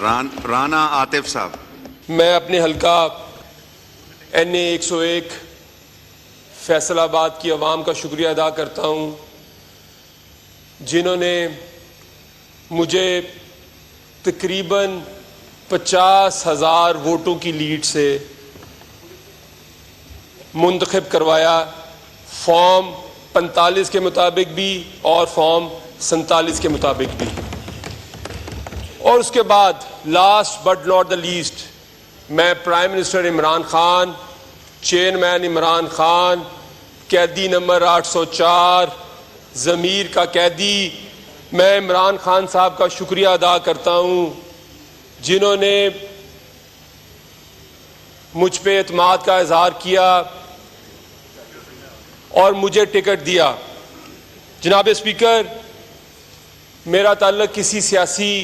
राना आतिफ साहब। मैं अपने हल्का NA 101 फैसलाबाद की आवाम का शुक्रिया अदा करता हूँ, जिन्होंने मुझे तकरीबन 50,000 वोटों की लीड से मुंतखब करवाया, फॉर्म 45 के मुताबिक भी और फॉर्म 47 के मुताबिक भी। और उसके बाद last but not the least, मैं prime minister Imran Khan, chairman Imran Khan, कैदी नंबर 804 ज़मीर का कैदी, मैं इमरान खान साहब का शुक्रिया अदा करता हूँ, जिन्होंने मुझ पे एतमाद का इजहार किया और मुझे टिकट दिया। जनाब स्पीकर, मेरा ताल्लुक किसी सियासी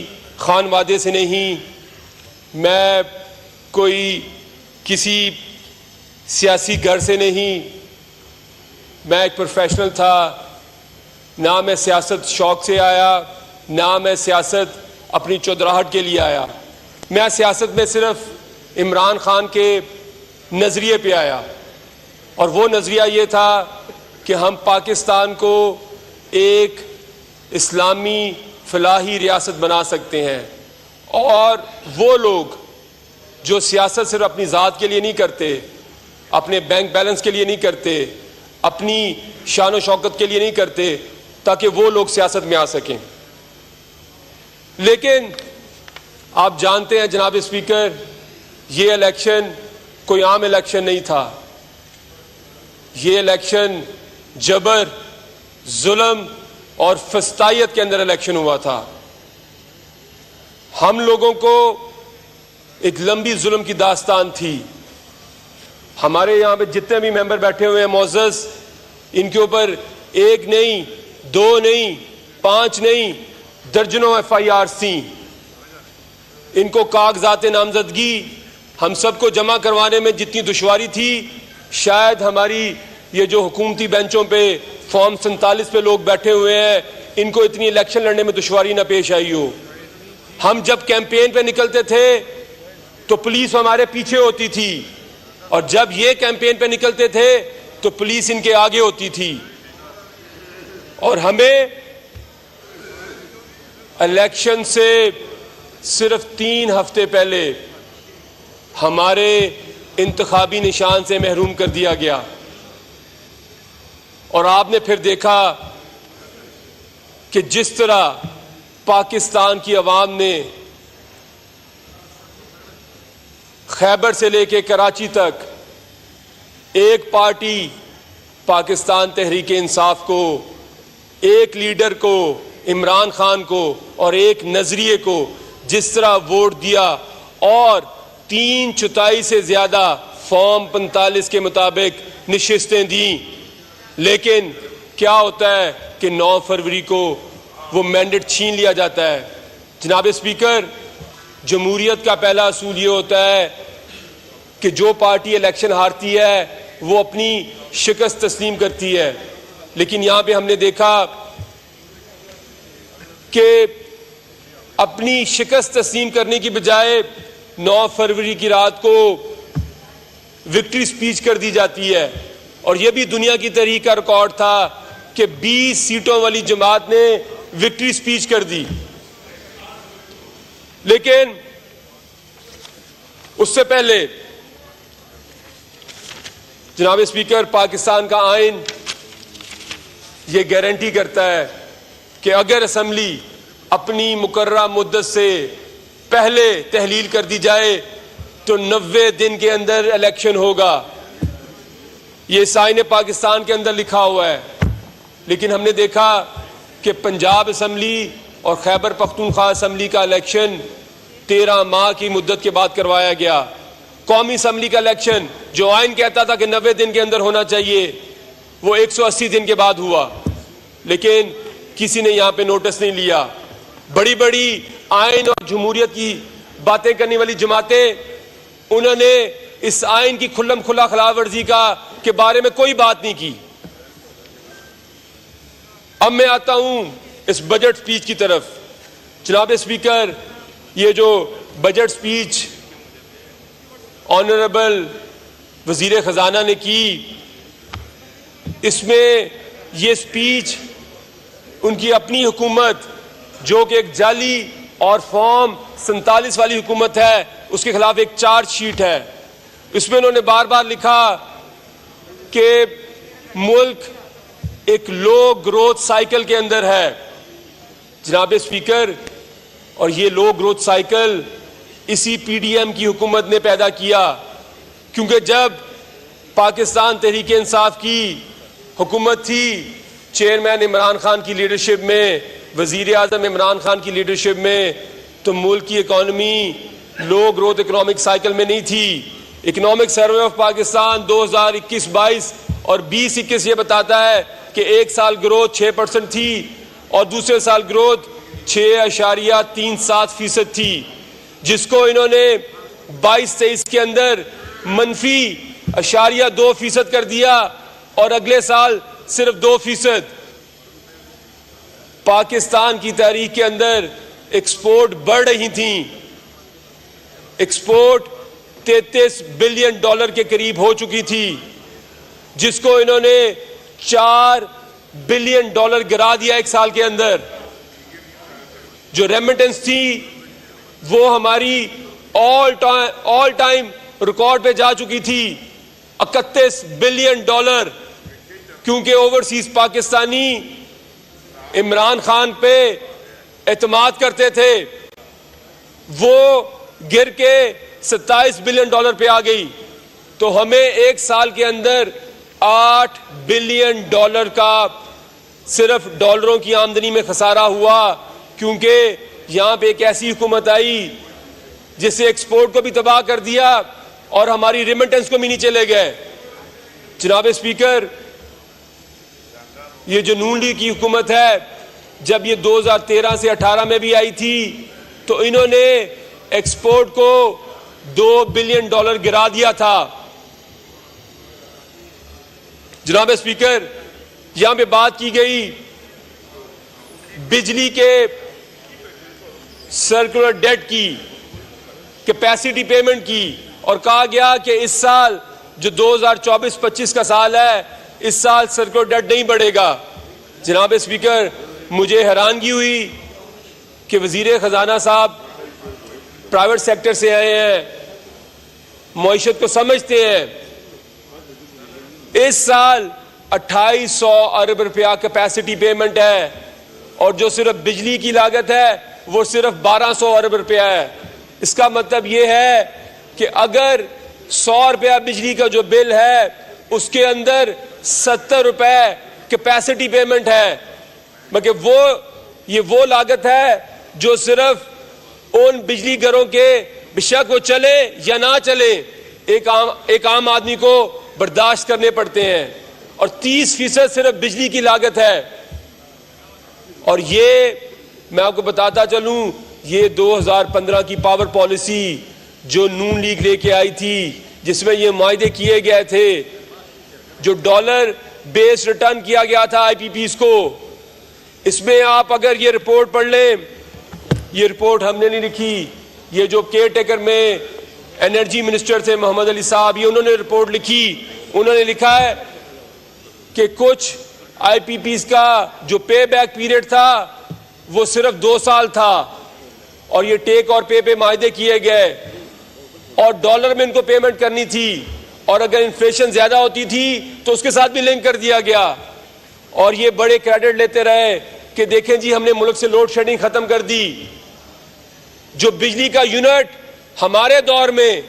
खानवादे से नहीं, मैं कोई किसी सियासी घर से नहीं, मैं एक प्रोफेशनल था। ना मैं सियासत शौक से आया, ना मैं सियासत अपनी चौधराहट के लिए आया। मैं सियासत में सिर्फ इमरान खान के नज़रिए पे आया, और वो नज़रिया ये था कि हम पाकिस्तान को एक इस्लामी फलाही रियासत बना सकते हैं। और वो लोग जो सियासत सिर्फ अपनी ज़ात के लिए नहीं करते, अपने बैंक बैलेंस के लिए नहीं करते, अपनी शान व शौकत के लिए नहीं करते, ताकि वो लोग सियासत में आ सकें। लेकिन आप जानते हैं जनाब स्पीकर, ये इलेक्शन कोई आम इलेक्शन नहीं था। ये इलेक्शन जबर, जुल्म और फस्तायत के अंदर इलेक्शन हुआ था। हम लोगों को एक लंबी जुल्म की दास्तान थी। हमारे यहाँ पे जितने भी मेंबर बैठे हुए हैं मोअज़्ज़ज़, इनके ऊपर एक नहीं, दो नहीं, 5 नहीं, दर्जनों FIR थी। इनको कागजात नामजदगी हम सबको जमा करवाने में जितनी दुश्वारी थी, शायद हमारी ये जो हुकूमती बेंचों पे फॉर्म 47 पे लोग बैठे हुए हैं, इनको इतनी इलेक्शन लड़ने में दुश्वारी ना पेश आई हो। हम जब कैंपेन पे निकलते थे तो पुलिस हमारे पीछे होती थी, और जब ये कैंपेन पे निकलते थे तो पुलिस इनके आगे होती थी। और हमें इलेक्शन से सिर्फ 3 हफ्ते पहले हमारे इंतखाबी निशान से महरूम कर दिया गया। और आपने फिर देखा कि जिस तरह पाकिस्तान की आवाम ने खैबर से लेके कराची तक एक पार्टी पाकिस्तान तहरीक इंसाफ को, एक लीडर को इमरान खान को और एक नजरिए को जिस तरह वोट दिया, और 3/4 से ज्यादा फॉर्म 45 के मुताबिक निशिस्तें दी। लेकिन क्या होता है कि 9 फरवरी को वो मैंडेट छीन लिया जाता है। जनाब स्पीकर, जमहूरियत का पहला असूल ये होता है कि जो पार्टी इलेक्शन हारती है वो अपनी शिकस्त तस्लीम करती है। लेकिन यहाँ पे हमने देखा कि अपनी शिकस्त तस्लीम करने की बजाय 9 फरवरी की रात को विक्ट्री स्पीच कर दी जाती है। और यह भी दुनिया की तारीख का रिकॉर्ड था कि 20 सीटों वाली जमात ने विक्ट्री स्पीच कर दी। लेकिन उससे पहले जनाब स्पीकर, पाकिस्तान का आइन यह गारंटी करता है कि अगर असेंबली अपनी मुकर्ररा मुद्दत से पहले तहलील कर दी जाए तो 90 दिन के अंदर इलेक्शन होगा। ये साइन पाकिस्तान के अंदर लिखा हुआ है। लेकिन हमने देखा कि पंजाब असेंबली और खैबर पख्तूनख्वा असेंबली का इलेक्शन 13 माह की मुद्दत के बाद करवाया गया। कौमी असेंबली का इलेक्शन जो आइन कहता था कि 90 दिन के अंदर होना चाहिए, वो 180 दिन के बाद हुआ। लेकिन किसी ने यहाँ पे नोटिस नहीं लिया। बड़ी बड़ी आइन और जमहूरियत की बातें करने वाली जमातें, उन्होंने इस आइन की खुल्लम खुला खिलाफ वर्जी के बारे में कोई बात नहीं की। अब मैं आता हूं इस बजट स्पीच की तरफ। जनाब स्पीकर, ये जो बजट स्पीच ऑनरेबल वजीर खजाना ने की, इसमें ये स्पीच उनकी अपनी हुकूमत जो कि एक जाली और फॉर्म 47 वाली हुकूमत है उसके खिलाफ एक चार्जशीट है। इसमें उन्होंने बार बार लिखा कि मुल्क एक लो ग्रोथ साइकिल के अंदर है। जनाब स्पीकर, और ये लो ग्रोथ साइकिल इसी पीडीएम की हुकूमत ने पैदा किया, क्योंकि जब पाकिस्तान तहरीक इंसाफ की हुकूमत थी, चेयरमैन इमरान खान की लीडरशिप में, वजीर आजम इमरान खान की लीडरशिप में, तो मुल्क की इकॉनमी लो ग्रोथ इकोनॉमिक साइकिल में नहीं थी। इकोनॉमिक सर्वे ऑफ पाकिस्तान 2021-22 और 20-21 ये बताता है कि एक साल ग्रोथ 6% थी और दूसरे साल ग्रोथ 6.37% थी, जिसको इन्होंने 22-23 के अंदर -0.2% कर दिया और अगले साल सिर्फ 2%। पाकिस्तान की तारीख के अंदर एक्सपोर्ट बढ़ रही थी, एक्सपोर्ट $33 बिलियन के करीब हो चुकी थी, जिसको इन्होंने $4 बिलियन गिरा दिया एक साल के अंदर। जो रेमिटेंस थी वो हमारी ऑल टाइम रिकॉर्ड पे जा चुकी थी, $31 बिलियन, क्योंकि ओवरसीज पाकिस्तानी इमरान खान पे एतमाद करते थे, वो गिर के $27 बिलियन पे आ गई। तो हमें एक साल के अंदर $8 बिलियन का सिर्फ डॉलरों की आमदनी में खसारा हुआ, क्योंकि यहां पे एक ऐसी हुकूमत आई जिससे एक्सपोर्ट को भी तबाह कर दिया और हमारी रेमिटेंस को भी नीचे ले गए। जनाब स्पीकर, ये जो नून लीग की हुकूमत है, जब ये 2013 से 18 में भी आई थी तो इन्होंने एक्सपोर्ट को $2 बिलियन गिरा दिया था। जनाब स्पीकर, यहां पे बात की गई बिजली के सर्कुलर डेट की, कैपेसिटी पेमेंट की, और कहा गया कि इस साल जो 2024-25 का साल है, इस साल सर्कुलर डेट नहीं बढ़ेगा। जनाब स्पीकर, मुझे हैरानगी हुई कि वजीर खजाना साहब प्राइवेट सेक्टर से आए हैं, मईशत को समझते हैं। इस साल 2800 अरब रुपया कैपेसिटी पेमेंट है और जो सिर्फ बिजली की लागत है वो सिर्फ 1200 अरब रुपया है। इसका मतलब ये है कि अगर 100 रुपया बिजली का जो बिल है उसके अंदर 70 रुपए कैपेसिटी पेमेंट है, मगर ये वो लागत है जो सिर्फ उन बिजली घरों के, बेशक वो चले या ना चले, एक आम आदमी को बर्दाश्त करने पड़ते हैं, और 30% सिर्फ बिजली की लागत है। और ये मैं आपको बताता चलूं, ये 2015 की पावर पॉलिसी जो नून लीग लेके आई थी, जिसमें ये मुआहदे किए गए थे, जो डॉलर बेस्ड रिटर्न किया गया था आईपीपीज को, इसमें आप अगर ये रिपोर्ट पढ़ लें, ये रिपोर्ट हमने नहीं लिखी, ये जो केयर टेकर में एनर्जी मिनिस्टर थे मोहम्मद अली साहब, ये उन्होंने रिपोर्ट लिखी। उन्होंने लिखा है कि कुछ आईपीपीज का जो पे बैक पीरियड था वो सिर्फ 2 साल था, और ये टेक और पे मायदे किए गए, और डॉलर में इनको पेमेंट करनी थी, और अगर इन्फ्लेशन ज्यादा होती थी तो उसके साथ भी लिंक कर दिया गया। और ये बड़े क्रेडिट लेते रहे कि देखें जी, हमने मुल्क से लोड शेडिंग खत्म कर दी। जो बिजली का यूनिट हमारे दौर में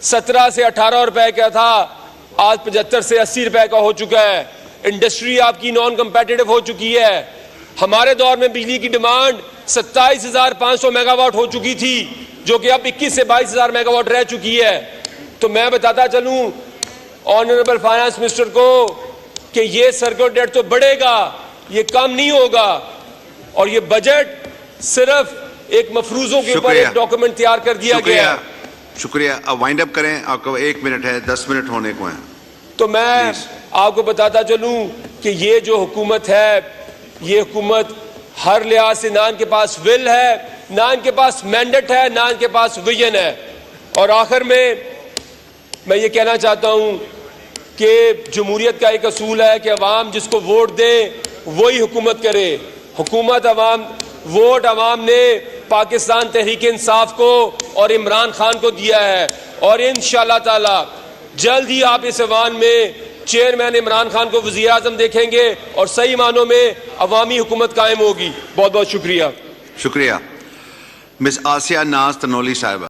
17 से 18 रुपए का था, आज 75 से 80 रुपए का हो चुका है। इंडस्ट्री आपकी नॉन कंपेटिटिव हो चुकी है। हमारे दौर में बिजली की डिमांड 27,500 मेगावाट हो चुकी थी, जो कि अब 21 से 22,000 मेगावाट रह चुकी है। तो मैं बताता चलूं ऑनरेबल फाइनेंस मिनिस्टर को कि ये सर्कुलर डेट तो बढ़ेगा, ये कम नहीं होगा, और ये बजट सिर्फ एक मफरूजों के ऊपर एक डॉक्यूमेंट तैयार कर दिया गया है। शुक्रिया। अब वाइंड अप करें, आपको 1 मिनट है, 10 मिनट होने को हैं। तो मैं आपको बताता चलूं कि ये जो हुकूमत है, ये हुकूमत हर लिहाज से ना इनके पास विल है ना इनके पास मैंडेट है, ना इनके पास विजन है। और आखिर में मैं ये कहना चाहता हूं कि जमहूरियत का एक असूल है कि अवाम जिसको वोट दे वही हुकूमत करे। हुकूमत अवाम, वोट अवाम ने पाकिस्तान तहरीक इंसाफ को और इमरान खान को दिया है, और इंशाअल्लाह ताला जल्द ही आप इस ऐवान में चेयरमैन इमरान खान को वज़ीर आज़म देखेंगे और सही मानों में अवामी हुकूमत कायम होगी। बहुत बहुत शुक्रिया। शुक्रिया। मिस आसिया नाज तनोली साहिबा।